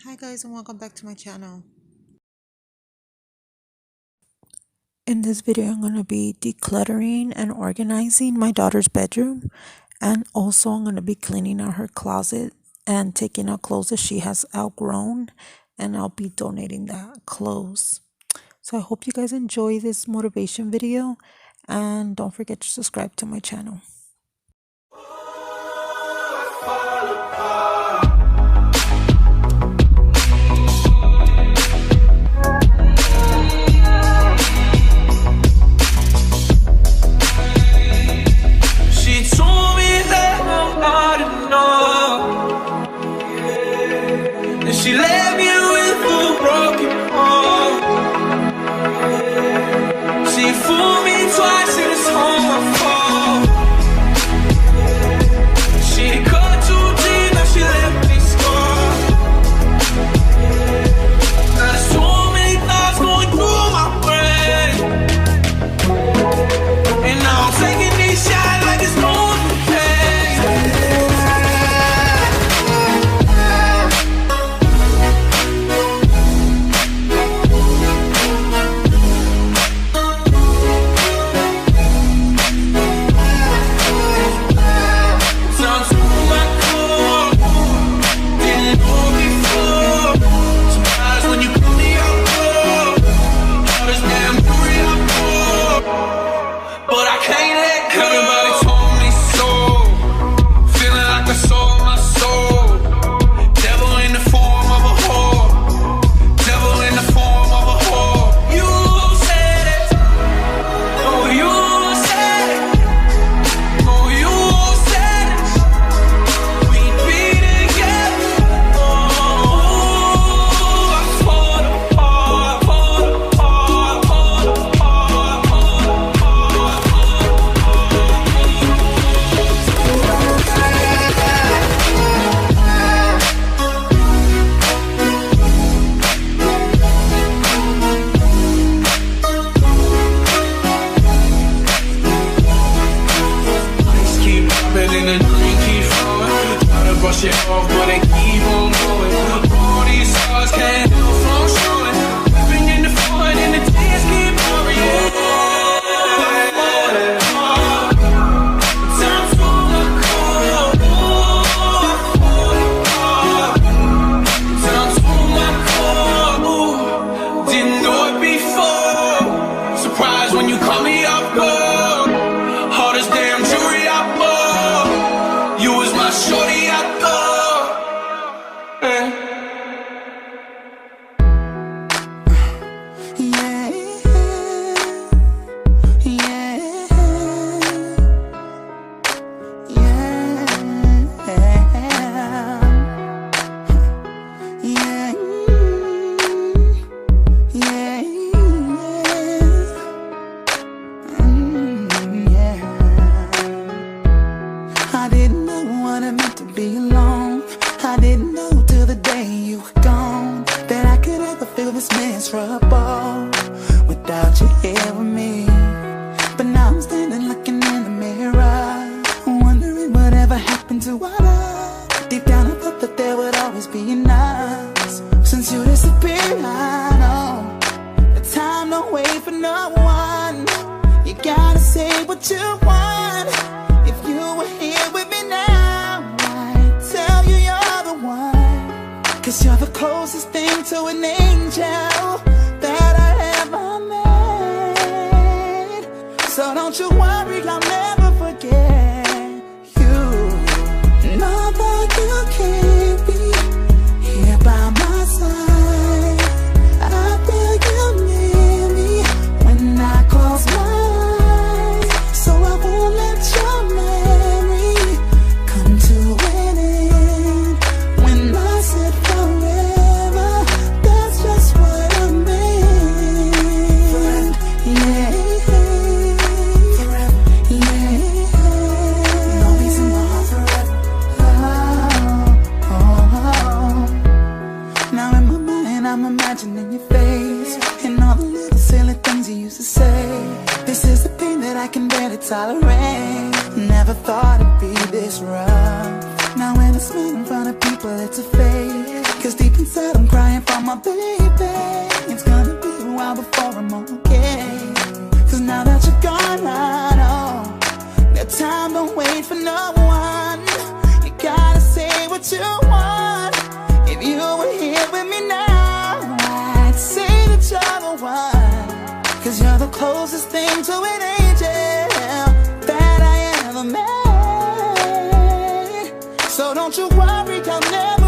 Hi guys, and welcome back to my channel. In this video I'm going to be decluttering and organizing my daughter's bedroom, and also I'm going to be cleaning out her closet and taking out clothes that she has outgrown, and I'll be donating that clothes. So I hope you guys enjoy this motivation video, and don't forget to subscribe to my channel. She left me with a broken heart. She fooled me twice and it's all my fault. She cut too deep, now she left me scarred. Now there's so many thoughts going through my brain, and now I'm taking these shots like it's golden pain. Brush it off, but they keep on going. All these scars can't help from showing. Living in the fun and the tears keep pouring. Time for the call. Time for my call. Didn't know it before. Surprised when you call me up, girl. Hardest damn jewelry I bought. You was my shorty I thought. I didn't know what it meant to be alone. I didn't know till the day you were gone that I could ever feel this miserable without you here with me. But now I'm standing looking in the mirror, wondering whatever happened to our love. Deep down I thought that there would always be an us. Since you disappeared, I know the time don't wait for no one. You gotta say what you want. If you were here with me now, I'd tell you you're the one. Cause you're the closest thing to an angel that I ever met. So don't you worry, I'll never forget you. Know that you can't be here by my side. I feel you near me when I close my eyes. So I won't let your memory come to an end. When I said forever, that's just what I meant. Yeah, forever, yeah. No reason why forever. Now in my mind I'm imagining your face and all the little silly things you used to say. This is the pain that I can barely tolerate. Never thought it'd be this rough. Now when I smile in front of people it's a fake. Cause deep inside I'm crying for my baby. It's gonna be a while before I'm okay. Cause now that you're gone, I know that time don't wait for no one. You gotta say what you want. If you were here with me now, I'd say that you're the one. Cause you're the closest thing to an angel that I ever met. So don't you worry, I'll never